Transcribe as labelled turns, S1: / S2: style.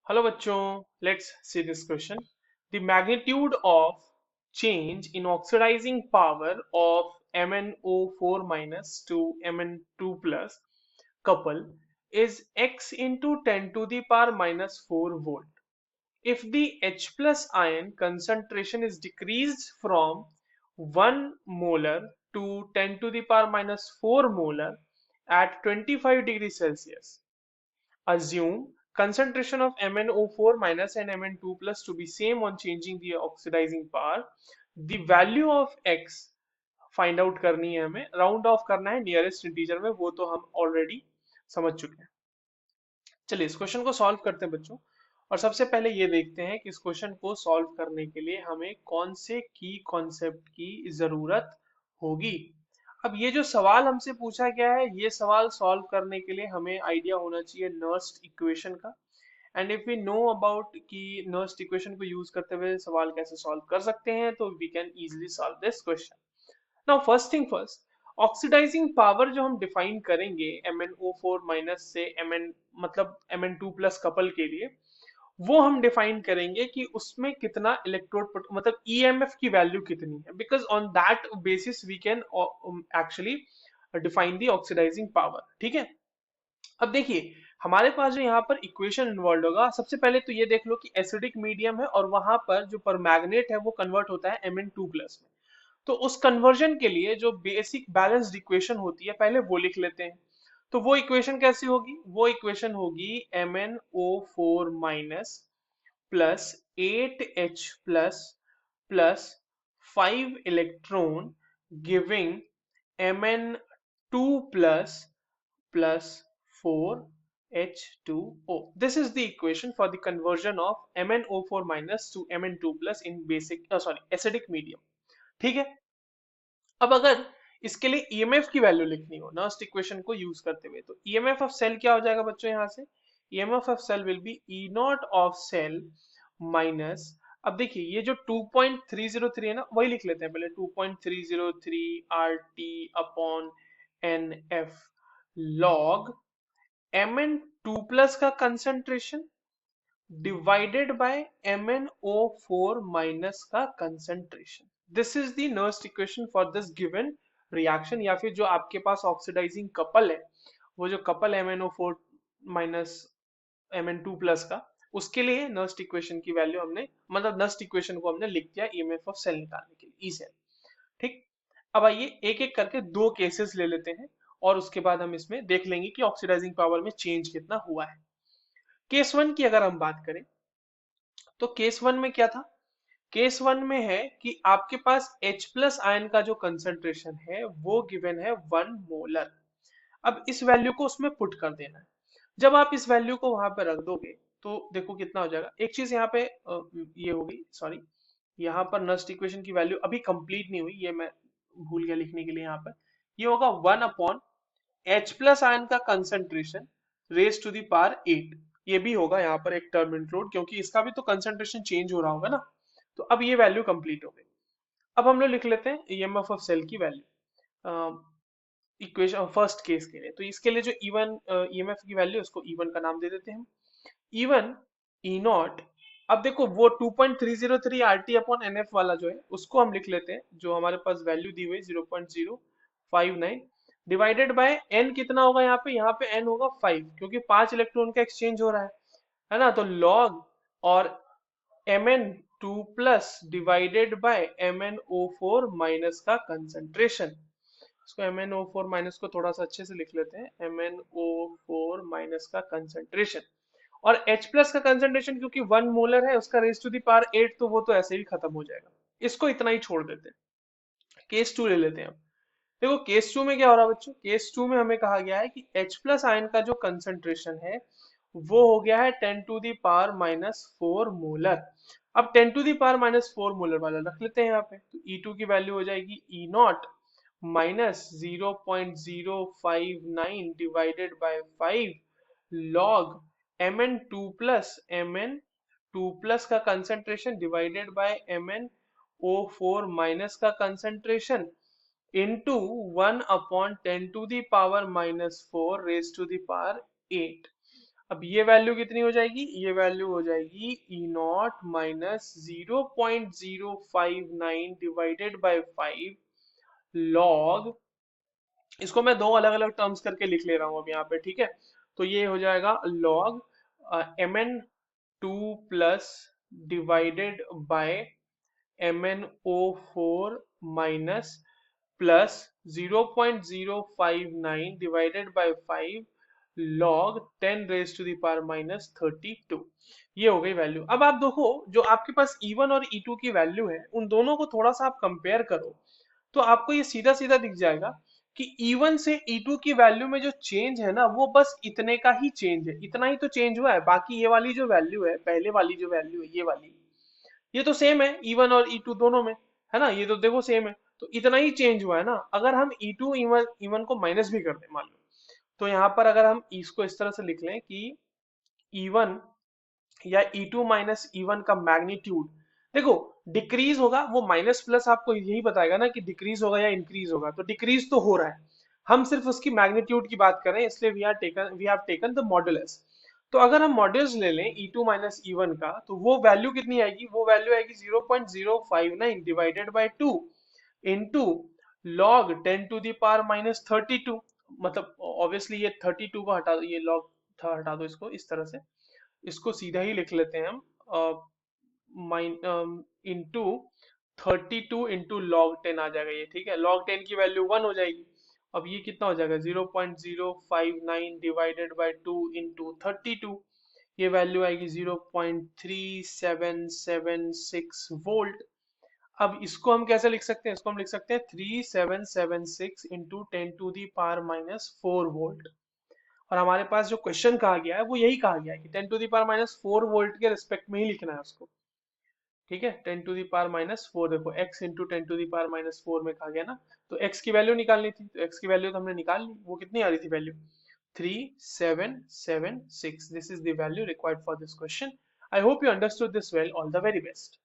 S1: Hello bachcho, let's see this question. The magnitude of change in oxidizing power of MnO4 minus to Mn2 plus couple is x into 10 to the power minus 4 volt. If the H plus ion concentration is decreased from 1 molar to 10 to the power minus 4 molar at 25 degrees Celsius, assume concentration of MnO4 minus and Mn2 plus to be same on changing the oxidizing power. The value of x find out करनी है, हमें round of करना है nearest integer में, वो तो हम already समझ चुके हैं। चलिए इस क्वेश्चन को सॉल्व करते हैं बच्चों। और सबसे पहले ये देखते हैं कि इस क्वेश्चन को सॉल्व करने के लिए हमें कौन से की कॉन्सेप्ट की जरूरत होगी। अब ये जो सवाल हमसे पूछा गया है, ये सवाल सॉल्व करने के लिए हमें आइडिया होना चाहिए नर्स्ट इक्वेशन का। And if we know about कि नर्स्ट इक्वेशन को यूज करते हुए सवाल कैसे सॉल्व कर सकते हैं, तो we can easily solve this question. Now first thing first, oxidising power जो हम डिफाइन करेंगे MnO4 माइनस से Mn मतलब Mn2 प्लस कपल के लिए, वो हम डिफाइन करेंगे कि उसमें कितना इलेक्ट्रोड मतलब EMF की वैल्यू कितनी है, because on that basis we can actually define the oxidising power. ठीक है, अब देखिए हमारे पास जो यहाँ पर इक्वेशन इन्वॉल्व होगा, सबसे पहले तो ये देख लो कि एसिडिक मीडियम है और वहां पर जो परमैग्नेट है वो कन्वर्ट होता है Mn2 प्लस में। तो उस कन्वर्जन के लिए जो बेसिक बैलेंस्ड इक्वेशन होती है पहले वो लिख लेते हैं। तो वो इक्वेशन कैसी होगी? वो इक्वेशन होगी MnO4 minus plus 8H plus 5 electron giving Mn2 plus 4H2O. This is the equation for the conversion of MnO4 minus to Mn2 plus in acidic medium. ठीक है, अब अगर इसके लिए ईएमएफ की वैल्यू लिखनी हो नर्स्ट इक्वेशन को यूज करते हुए, तो ईएमएफ ऑफ सेल क्या हो जाएगा बच्चों? यहाँ से EMF of cell will be E naught of cell minus, अब देखिए ये जो 2.303 है ना, वही लिख लेते हैं पहले, 2.303 R T upon n F log Mn2 plus का concentration divided by MnO4 minus का concentration. This is the Nernst equation for this given reaction, या फिर जो आपके पास ऑक्सीडाइजिंग कपल है, वो जो couple MnO4 minus Mn2 plus का, उसके लिए नर्स्ट इक्वेशन की वैल्यू हमने मतलब नर्स्ट इक्वेशन को हमने लिख दिया ईएमएफ ऑफ सेल निकालने के लिए, ई सेल। ठीक, अब आइए एक एक करके दो केसेस ले लेते हैं और उसके बाद हम इसमें देख लेंगे कि ऑक्सीडाइजिंग पावर में चेंज कितना हुआ है। केस वन की अगर हम बात करें, तो केस वन में क्या था? केस वन में है कि आपके पास H प्लस आयन का जो कंसंट्रेशन है वो गिवन है 1 मोलर। अब इस वैल्यू को उसमें पुट कर देना है। जब आप इस वैल्यू को वहां पे रख दोगे तो देखो कितना हो जाएगा। एक चीज यहाँ पे ये होगी, सॉरी, यहाँ पर नस्ट इक्वेशन की वैल्यू अभी कंप्लीट नहीं हुई, ये मैं भूल गया लिखने के लिए। यहाँ पर ये होगा 1 अपॉन H प्लस आयन का concentration raise to the power 8। ये भी होगा यहाँ पर एक टर्म इंक्लूड, क्योंकि इसका भी तो कंसंट्रेशन चेंज हो रहा होगा ना। तो अब ये वैल्यू कंप्लीट हो गई। अब हम लोग लिख लेते हैं ईएमएफ ऑफ सेल की वैल्यू इक्वेशन फर्स्ट केस के लिए। तो इसके लिए जो E1 ईएमएफ की वैल्यू, उसको E1 का नाम दे देते हैं हम, E1 ई नॉट। अब देखो वो 2.303 आरटी अपॉन एनएफ वाला जो है उसको हम लिख लेते हैं, जो हमारे पास वैल्यू दी हुई 0.059 डिवाइडेड बाय एन। कितना होगा यहाँ पे? यहाँ पे एन होगा 5, क्योंकि 5 इलेक्ट्रॉन का एक्सचेंज हो रहा है ना। तो लॉग और Mn2 plus divided by MnO4 minus का कंसंट्रेशन। इसको MnO4 माइनस को थोड़ा सा अच्छे से लिख लेते हैं, MnO4 माइनस का कंसंट्रेशन। और H प्लस का कंसंट्रेशन क्योंकि 1 मोलर है, उसका रेज टू द पावर 8, तो वो तो ऐसे ही खत्म हो जाएगा। इसको इतना ही छोड़ देते हैं। केस टू ले लेते हैं अब। देखो केस टू में क्या हो रहा है बच्चों? केस टू में हमें कहा गया है कि H प्लस आयन का जो कंसंट्रेशन है वो हो गया है 10 to the power minus 4 molar. अब 10 to the power minus 4 molar वाला रख लेते हैं यहाँ पे, तो E2 की वैल्यू हो जाएगी E naught minus 0.059 divided by 5 log Mn2 plus का concentration divided by MnO4 minus का concentration into 1 upon 10 to the power minus 4 raised to the power 8। अब ये वैल्यू कितनी हो जाएगी, ये वैल्यू हो जाएगी E naught minus 0.059 divided by 5 log, इसको मैं दो अलग अलग टर्म्स करके लिख ले रहा हूँ अब यहाँ पे, ठीक है। तो ये हो जाएगा log Mn2 plus divided by MnO4 minus plus 0.059 divided by 5 log 10 raise to the power minus 32। ये हो गई वैल्यू। अब आप देखो जो आपके पास E1 और E2 की वैल्यू है उन दोनों को थोड़ा सा आप कंपेयर करो, तो आपको ये सीधा सीधा दिख जाएगा कि E1 से E2 की वैल्यू में जो चेंज है ना वो बस इतने का ही चेंज है, इतना ही तो चेंज हुआ है। बाकी ये वाली जो वैल्यू है, पहले वाली जो वैल्यू है ये वाली, ये तो सेम है E1 और E2 दोनों में, है ना, ये तो देखो सेम है। तो इतना ही चेंज हुआ है ना। अगर हम E2 E1 को माइनस भी कर दें मान लो, तो यहाँ पर अगर हम इसको इस तरह से लिख लें कि E1 या E2 माइनस E1 का मैग्नीट्यूड, देखो डिक्रीज होगा वो माइनस प्लस आपको यही बताएगा ना कि डिक्रीज होगा या इंक्रीज होगा, तो डिक्रीज तो हो रहा है, हम सिर्फ उसकी मैग्नीट्यूड की बात करें, इसलिए we have taken the modulus. तो अगर हम मॉड्यूल्स ले लें E2 माइनस E1 का, तो वो वैल्यू कितनी आएगी, वो वैल्यू आएगी 0.059 divided by 2 into log 10 to the power minus 32। मतलब ऑब्वियसली ये 32 को हटा दो, ये log था हटा दो, इसको इस तरह से, इसको सीधा ही लिख लेते हैं हम, माइन इंटू 32 इंटू लॉग 10 आ जाएगा ये, ठीक है। लॉग 10 की वैल्यू 1 हो जाएगी। अब ये कितना हो जाएगा, 0.059 डिवाइडेड बाय 2 इंटू 32, ये वैल्यू आएगी 0.3776 वोल्ट। अब इसको हम कैसे लिख सकते हैं, इसको हम लिख सकते हैं 3776 into 10 to the power minus 4 volt. और हमारे पास जो क्वेश्चन कहा गया है वो यही कहा गया है कि 10 to the power minus 4 volt के रिस्पेक्ट में ही लिखना है उसको, ठीक है। 10 टू दी पावर माइनस 4, देखो x into 10 to the power minus 4 में कहा गया ना, तो x की वैल्यू निकालनी थी, तो x की वैल्यू तो हमने निकाल ली, वो कितनी आ रही थी value, 3776। This is the value required for this question. I hope you understood this well, all the very best.